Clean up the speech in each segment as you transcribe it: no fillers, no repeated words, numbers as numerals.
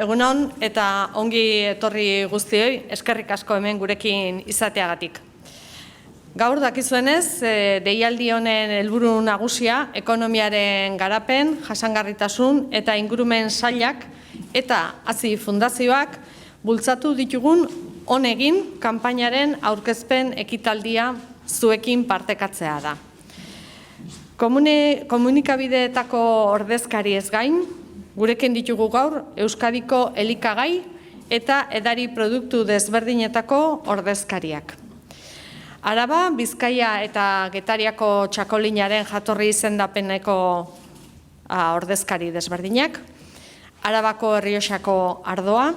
Egunon eta ongi etorri guztioi, eskerrik asko hemen gurekin izateagatik. Gaur dakizuenez, deialdi honen helburu nagusia ekonomiaren garapen, jasangarritasun eta ingurumen sailak eta Hazi Fundazioak bultzatu ditugun honegin kanpainaren aurkezpen ekitaldia zuekin partekatzea da. Komunikabideetako ordezkari ez gain, gurekin ditugu gaur Euskadiko elikagai eta edari produktu desberdinetako ordezkariak. Araba, Bizkaia eta Getariako txakolinaren jatorri izendapeneko ordezkari desberdinak, Arabako Errioxako ardoa,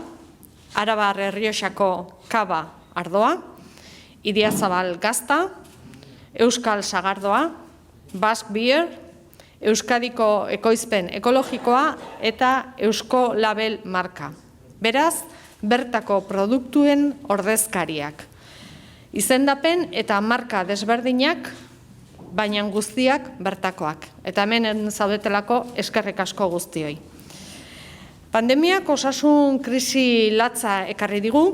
Arabar Errioxako kaba ardoa, Idiazabal gazta, Euskal sagardoa, Basque Beer, Euskadiko ekoizpen ekologikoa eta Eusko Label marka. Beraz, bertako produktuen ordezkariak. Izendapen eta marka desberdinak, baina guztiak bertakoak. Eta hemen zaudetelako eskerrik asko guztioi. Pandemiak osasun krisi latza ekarri digu,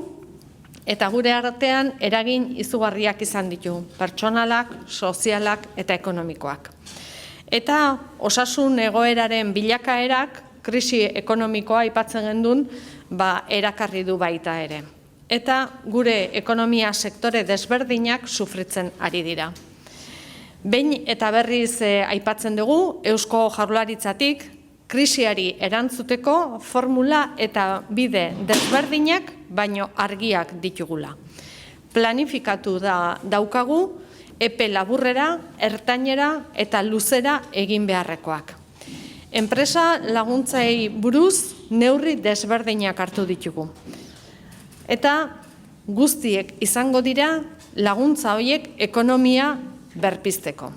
eta gure artean eragin izugarriak izan ditu, pertsonalak, sozialak eta ekonomikoak. Eta osasun egoeraren bilakaerak, krisi ekonomikoa aipatzen gendun, erakarri du baita ere. Eta gure ekonomia sektore desberdinak sufritzen ari dira. Behin eta berriz aipatzen dugu, Eusko Jaurlaritzatik krisiari erantzuteko formula eta bide desberdinak baino argiak ditugula. Planifikatu daukagu epe laburrera, ertainera eta luzera egin beharrekoak. Enpresa laguntzei buruz neurri desberdinak hartu ditugu. Eta guztiek izango dira laguntza horiek ekonomia berpizteko.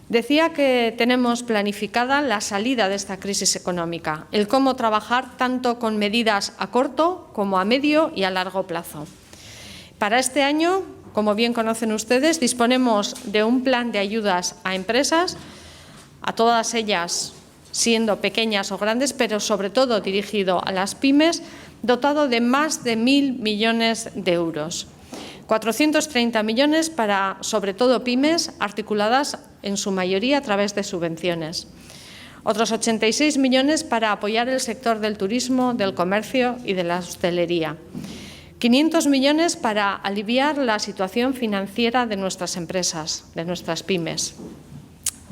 Decía que tenemos planificada la salida de esta crisis económica, el cómo trabajar tanto con medidas a corto como a medio y a largo plazo. Para este año, como bien conocen ustedes, disponemos de un plan de ayudas a empresas, a todas ellas siendo pequeñas o grandes, pero sobre todo dirigido a las pymes, dotado de más de 1.000 millones de euros. 430 millones para, sobre todo, pymes, articuladas en su mayoría a través de subvenciones. Otros 86 millones para apoyar el sector del turismo, del comercio y de la hostelería. 500 millones para aliviar la situación financiera de nuestras empresas, de nuestras pymes.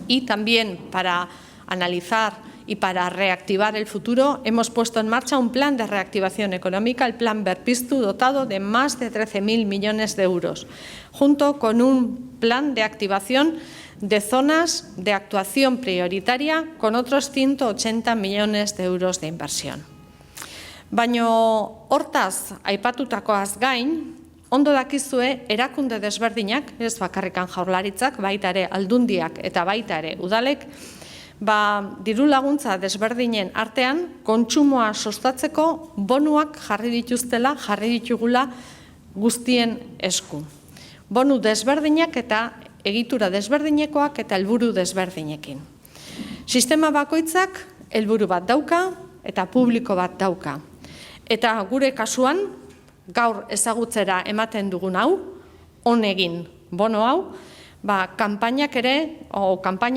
Y también para analizar y para reactivar el futuro, hemos puesto en marcha un plan de reactivación económica, el Plan Berpiztu, dotado de más de 13.000 millones de euros, junto con un plan de activación de zonas de actuación prioritaria con otros 180 millones de euros de inversión. Baino hortaz aipatutakoaz gain, ondo dakizue erakunde desberdinak, ez bakarrikan Jaurlaritzak, baita ere Aldundiak eta baita ere udalek, diru laguntza desberdinen artean kontsumoa sustatzeko bonuak jarri ditugula guztien esku. Bonu desberdinak eta egitura desberdinekoak eta helburu desberdinekin. Sistema bakoitzak helburu bat dauka eta publiko bat dauka. Eta gure kasuan, gaur ezagutzera ematen dugun hau, honegin bono hau, kanpaina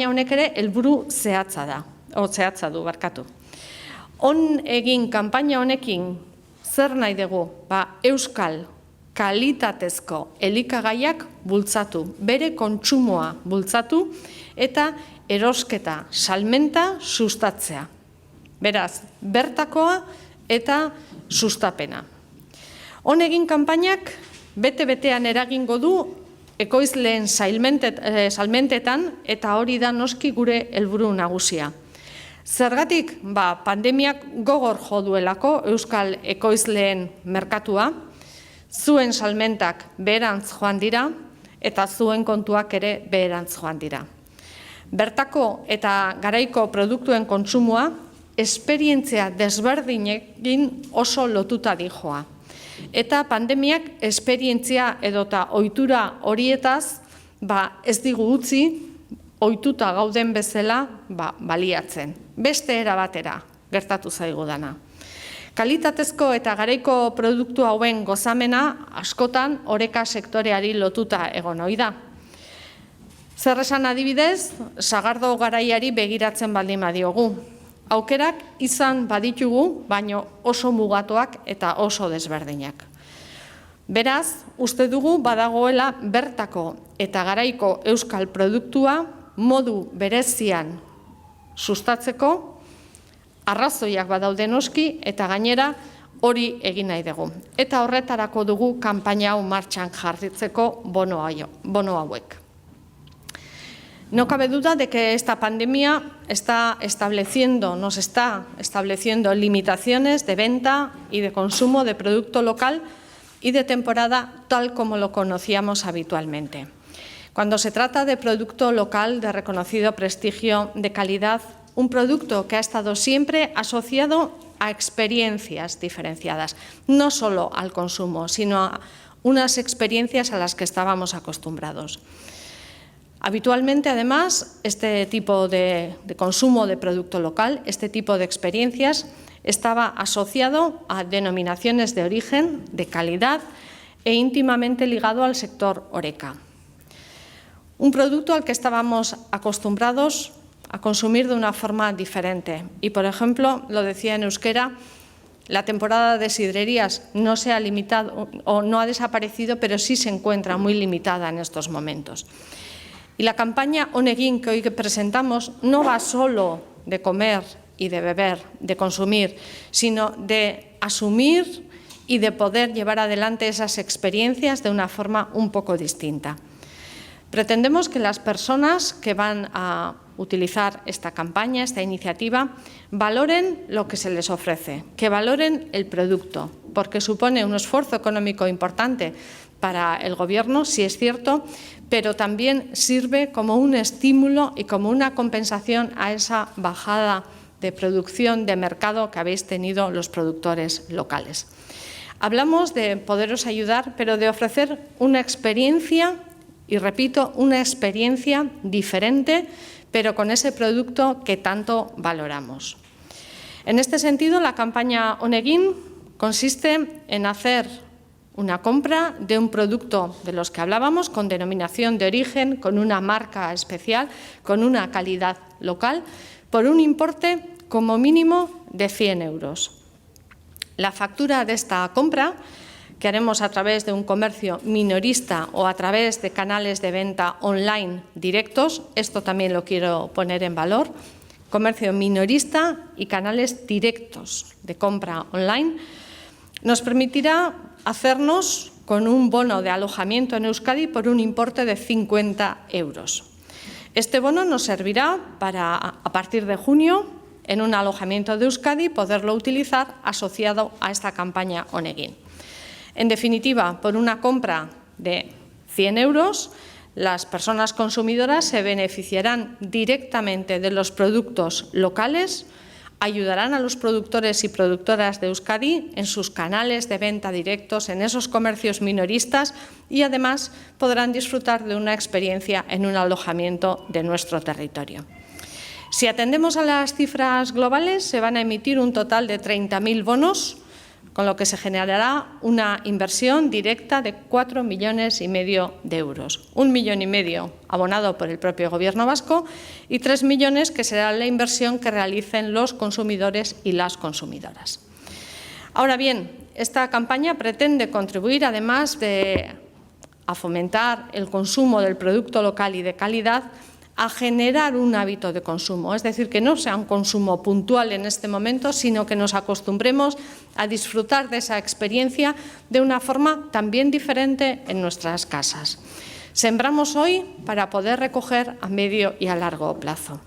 honek ere helburu zehatza du. Egin kanpaina honekin zer nahi dugu? Euskal kalitatezko elikagaiak bultzatu, bere kontsumoa bultzatu eta erosketa, salmenta sustatzea. Beraz, bertakoa eta sustapena. Honegin kanpainak bete-betean eragingo du ekoizleen salmentetan eta hori da noski gure helburu nagusia. Zergatik, pandemiak gogor jo duelako euskal ekoizleen merkatua, zuen salmentak beherantz joan dira eta zuen kontuak ere beherantz joan dira. Bertako eta garaiko produktuen kontsumoa esperientzia desberdinekin oso lotuta dijoa. Eta pandemiak esperientzia edota ohitura horietaz ez digu utzi ohituta gauden bezala baliatzen. Beste era batera gertatu zaigu dana. Kalitatezko eta garaiko produktu hauen gozamena askotan oreka sektoreari lotuta egon ohi da. Zer esan adibidez, sagardo garaiari begiratzen baldin badiogu. Aukerak izan baditugu, baino oso mugatuak eta oso desberdinak. Beraz, uste dugu badagoela bertako eta garaiko euskal produktua modu berezian sustatzeko, arrazoiak badaude noski eta gainera hori egin nahi dugu. Eta horretarako dugu kanpaina hau martxan jarritzeko bono hauek. No cabe duda de que esta pandemia nos está estableciendo limitaciones de venta y de consumo de producto local y de temporada tal como lo conocíamos habitualmente. Cuando se trata de producto local de reconocido prestigio, de calidad, un producto que ha estado siempre asociado a experiencias diferenciadas, no solo al consumo, sino a unas experiencias a las que estábamos acostumbrados. Habitualmente, además, este tipo de consumo de producto local, este tipo de experiencias, estaba asociado a denominaciones de origen, de calidad e íntimamente ligado al sector horeca. Un producto al que estábamos acostumbrados a consumir de una forma diferente. Y, por ejemplo, lo decía en euskera, la temporada de sidrerías no se ha limitado o no ha desaparecido, pero sí se encuentra muy limitada en estos momentos. Y la campaña Honegin que hoy presentamos no va solo de comer y de beber, de consumir, sino de asumir y de poder llevar adelante esas experiencias de una forma un poco distinta. Pretendemos que las personas que van a utilizar esta campaña, esta iniciativa, valoren lo que se les ofrece, que valoren el producto, porque supone un esfuerzo económico importante para el Gobierno, sí es cierto, pero también sirve como un estímulo y como una compensación a esa bajada de producción de mercado que habéis tenido los productores locales. Hablamos de poderos ayudar, pero de ofrecer una experiencia, y repito, una experiencia diferente, pero con ese producto que tanto valoramos. En este sentido, la campaña Honegin consiste en hacer una compra de un producto de los que hablábamos, con denominación de origen, con una marca especial, con una calidad local, por un importe como mínimo de 100 euros. La factura de esta compra, que haremos a través de un comercio minorista o a través de canales de venta online directos, esto también lo quiero poner en valor, comercio minorista y canales directos de compra online, nos permitirá hacernos con un bono de alojamiento en Euskadi por un importe de 50 euros. Este bono nos servirá para, a partir de junio, en un alojamiento de Euskadi, poderlo utilizar asociado a esta campaña Honegin. En definitiva, por una compra de 100 euros, las personas consumidoras se beneficiarán directamente de los productos locales, ayudarán a los productores y productoras de Euskadi en sus canales de venta directos, en esos comercios minoristas y además podrán disfrutar de una experiencia en un alojamiento de nuestro territorio. Si atendemos a las cifras globales, se van a emitir un total de 30.000 bonos, con lo que se generará una inversión directa de 4,5 millones de euros. 1,5 millones abonado por el propio Gobierno vasco y 3 millones que será la inversión que realicen los consumidores y las consumidoras. Ahora bien, esta campaña pretende contribuir, además de a fomentar el consumo del producto local y de calidad, a generar un hábito de consumo, es decir, que no sea un consumo puntual en este momento, sino que nos acostumbremos a disfrutar de esa experiencia de una forma también diferente en nuestras casas. Sembramos hoy para poder recoger a medio y a largo plazo.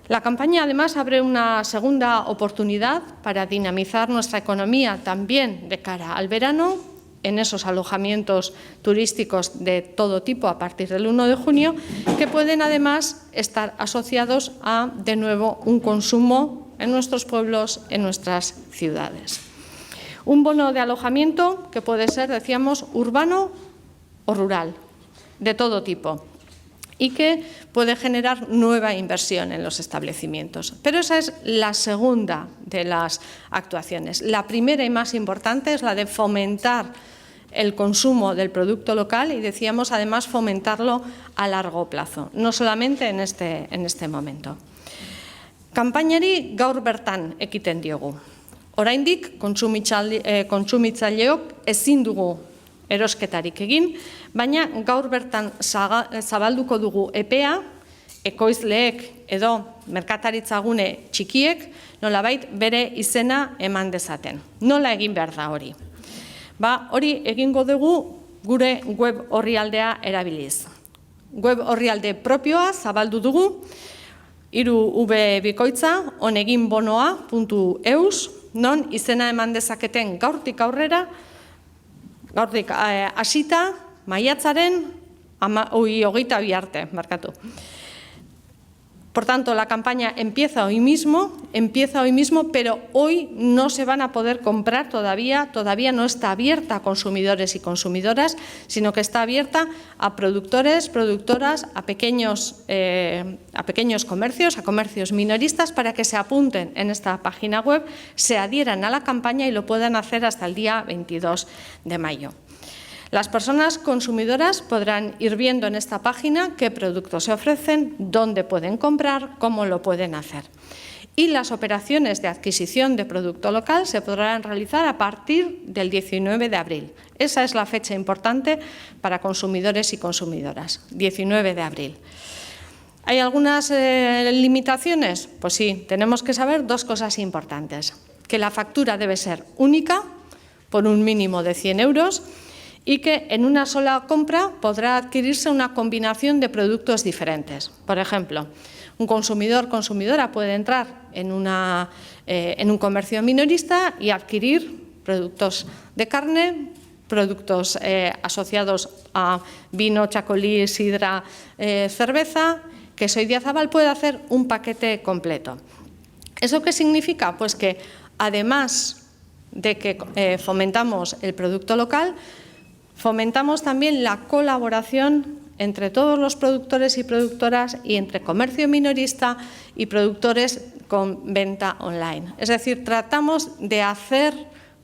La campaña, además, abre una segunda oportunidad para dinamizar nuestra economía también de cara al verano, en esos alojamientos turísticos de todo tipo a partir del 1 de junio, que pueden además estar asociados a, de nuevo, un consumo en nuestros pueblos, en nuestras ciudades. Un bono de alojamiento que puede ser, decíamos, urbano o rural, de todo tipo. y que puede generar nueva inversión en los establecimientos. Pero esa es la segunda de las actuaciones. La primera y más importante es la de fomentar el consumo del producto local y decíamos además fomentarlo a largo plazo, no solamente en este momento. Kanpainari gaur bertan ekiten diogu. Oraindik kontsumitzaileok ezin dugu erosketarik egin, baina gaur bertan zabalduko dugu epea, ekoizleek edo merkataritzagune txikiek nolabait bere izena eman dezaten. Nola egin behar da hori? Hori egingo dugu gure web orrialdea erabiliz. Web orrialde propioa zabaldu dugu, 3V bikoitza, oneginbonoa.eus, non izena eman dezaketen gaurtik aurrera, gaurtik hasita, maiatzaren 22 arte, markatu. Por tanto, la campaña empieza hoy mismo, pero hoy no se van a poder comprar todavía no está abierta a consumidores y consumidoras, sino que está abierta a productores, productoras, a pequeños comercios, a comercios minoristas, para que se apunten en esta página web, se adhieran a la campaña y lo puedan hacer hasta el día 22 de mayo. Las personas consumidoras podrán ir viendo en esta página qué productos se ofrecen, dónde pueden comprar, cómo lo pueden hacer. Y las operaciones de adquisición de producto local se podrán realizar a partir del 19 de abril. Esa es la fecha importante para consumidores y consumidoras, 19 de abril. ¿Hay algunas limitaciones? Pues sí, tenemos que saber dos cosas importantes. Que la factura debe ser única, por un mínimo de 100 euros, y que en una sola compra podrá adquirirse una combinación de productos diferentes. Por ejemplo, un consumidora puede entrar en un comercio minorista y adquirir productos de carne, productos asociados a vino, chacolí, sidra, cerveza, queso idiazabal, puede hacer un paquete completo. ¿Eso qué significa? Pues que además de que fomentamos el producto local, fomentamos también la colaboración entre todos los productores y productoras y entre comercio minorista y productores con venta online. Es decir, tratamos de hacer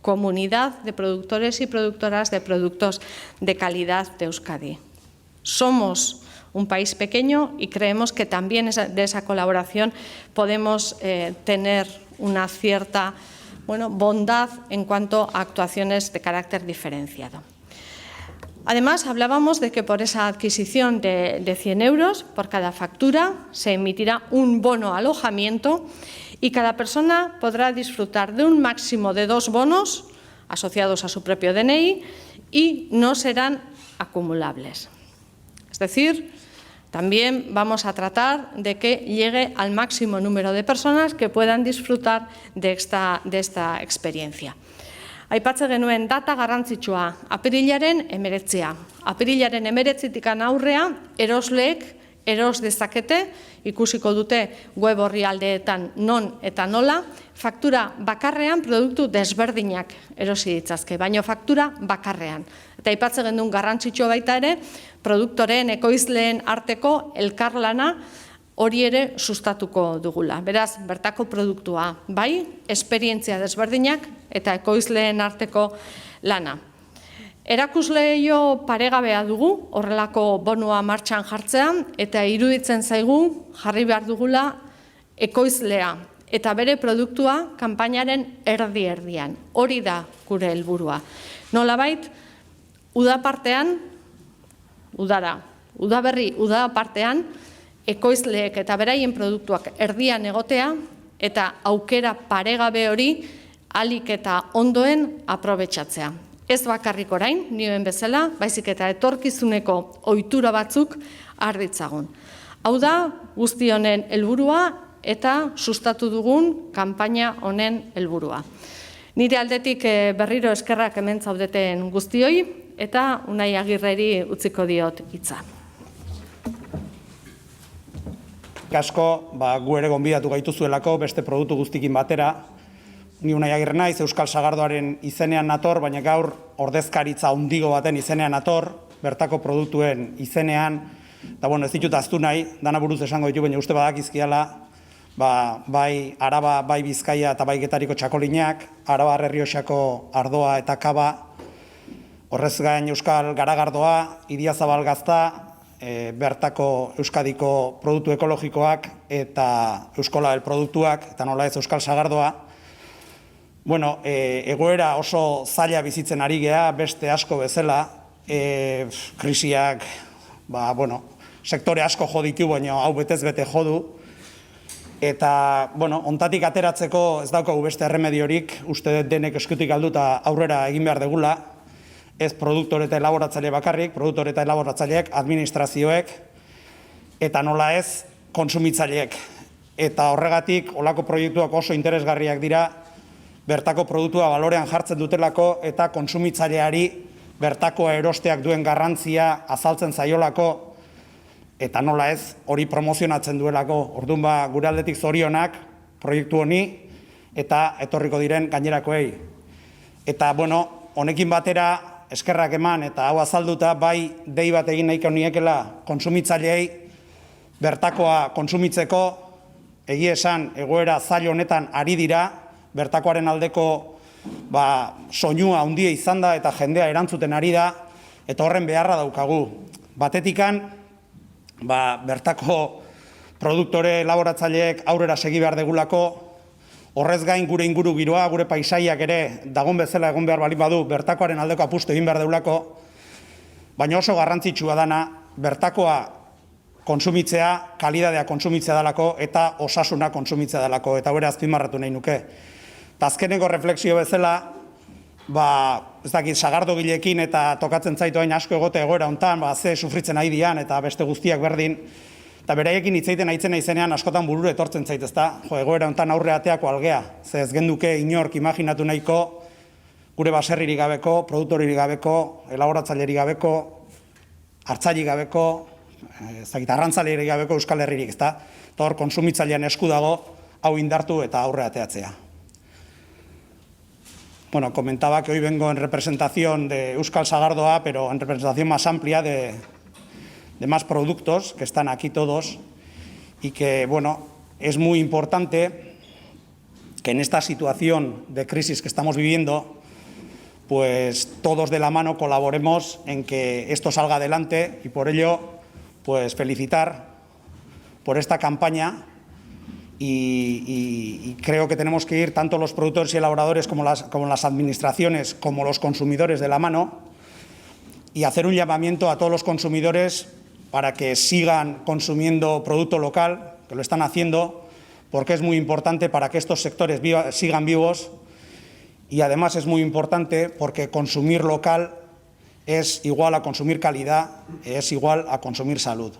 comunidad de productores y productoras de productos de calidad de Euskadi. Somos un país pequeño y creemos que también de esa colaboración podemos tener una cierta bondad en cuanto a actuaciones de carácter diferenciado. Además, hablábamos de que por esa adquisición de 100 euros por cada factura se emitirá un bono alojamiento y cada persona podrá disfrutar de un máximo de 2 bonos asociados a su propio DNI y no serán acumulables. Es decir, también vamos a tratar de que llegue al máximo número de personas que puedan disfrutar de esta experiencia. Aipatzen genuen data garrantzitsua, apirilaren 19. Apirilaren 19tik aurrea erosleek eros dezakete, ikusiko dute web orrialdeetan non eta nola, faktura bakarrean produktu desberdinak erosi ditzazke, baina faktura bakarrean. Eta aipatzen genuen garrantzitsua baita ere, produktoren, ekoizleen arteko elkarlana hori ere sustatuko dugula. Beraz, bertako produktua, bai, esperientzia desberdinak eta ekoizleen arteko lana. Erakusleio paregabea dugu, horrelako bonua martxan jartzean, eta iruditzen zaigu jarri behar dugula ekoizlea eta bere produktua kanpainaren erdi-erdian. Hori da gure helburua. Nolabait, uda partean, ekoizleek eta beraien produktuak erdian egotea eta aukera paregabe hori ahalik eta ondoen aprobetxatzea. Ez bakarrik orain, nioen bezala, baizik eta etorkizuneko ohitura batzuk har ditzagun. Hau da guzti honen helburua eta sustatu dugun kanpaina honen helburua. Nire aldetik berriro eskerrak hemen zaudeten guztioi eta Unai Agirreri utziko diot hitza. Asko, gu ere gonbidatu gaituzuelako beste produktu guztikin batera. Ni Unai Agirre naiz, Euskal Sagardoaren izenean nator, baina gaur ordezkaritza handigo baten izenean nator, bertako produktuen izenean, Eta, bueno, ez ditut aztu nahi, dana buruz esango ditu, baina uste badakizkiala, bai Araba, bai Bizkaia eta bai Getariko txakolinak, Araba Errioxako ardoa eta kaba, horrez gain Euskal Garagardoa, Idiazabal Gazta, bertako Euskadiko produktu ekologikoak eta Euskolabel produktuak, eta nola ez Euskal Sagardoa. Bueno, egoera oso zaila bizitzen ari gea, beste asko bezala, krisiak, sektore asko jo ditu, baina hau betez bete jo du. Eta, ontatik ateratzeko ez daukagu beste erremediorik, uste dut denek eskutik galduta aurrera egin behar degula, ez produktore eta elaboratzaile bakarrik, produktore eta elaboratzaileek, administrazioek, eta nola ez, konsumitzaileek. Eta horregatik, olako proiektuak oso interesgarriak dira, bertako produktua balorean jartzen dutelako, eta konsumitzaileari bertakoa erosteak duen garrantzia azaltzen zaiolako, eta nola ez, hori promozionatzen duelako. Orduan gure aldetik zorionak proiektu honi, eta etorriko diren gainerakoei. Eta, honekin batera, eskerrak eman eta hau azalduta, bai dei bat egin nahiko niekela konsumitzaileei bertakoa konsumitzeko, egia esan egoera zail honetan ari dira, bertakoaren aldeko soinua handia izan da eta jendea erantzuten ari da, eta horren beharra daukagu. Batetikan, bertako produktore elaboratzaileek aurrera segi behar degulako, horrez gain gure inguru giroa, gure paisaiak ere dagon bezala egon behar bali badu, bertakoaren aldeko apustu egin behar deulako, baina oso garrantzitsua dana, bertakoa konsumitzea, kalidadea konsumitzea dalako, eta osasuna konsumitzea dalako, eta hori azpimarratu nahi nuke. Eta azkeneko refleksio bezala, ez dakit, sagardogilekin eta tokatzen zaitu hain asko egote egoera hontan, ze sufritzen ari dian, eta beste guztiak berdin, eta beraiekin hitzeiten aitzen naizenean askotan burura etortzen zait, ezta? Egoera hontan aurre ateako algea, ze ez genduke inork imaginatu nahiko gure baserririk gabeko, produktoririk gabeko, elaboratzailerik gabeko, hartzailerik gabeko, ez dakit, arrantzailerik gabeko Euskal Herririk, ezta? Eta hor konsumitzailean esku dago hau indartu eta aurre ateatzea. Comentaba que hoy vengo en representación de Euskal Sagardoa, pero en representación más amplia de más productos, que están aquí todos, y que, es muy importante que en esta situación de crisis que estamos viviendo, pues todos de la mano colaboremos en que esto salga adelante, y por ello, pues felicitar por esta campaña, y creo que tenemos que ir tanto los productores y elaboradores como las administraciones, como los consumidores de la mano, y hacer un llamamiento a todos los consumidores para que sigan consumiendo producto local, que lo están haciendo, porque es muy importante para que estos sectores sigan vivos, y además es muy importante porque consumir local es igual a consumir calidad, es igual a consumir salud.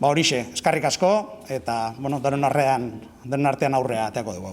Horixe, eskerrik asko, eta denon artean aurrea ateako dugu.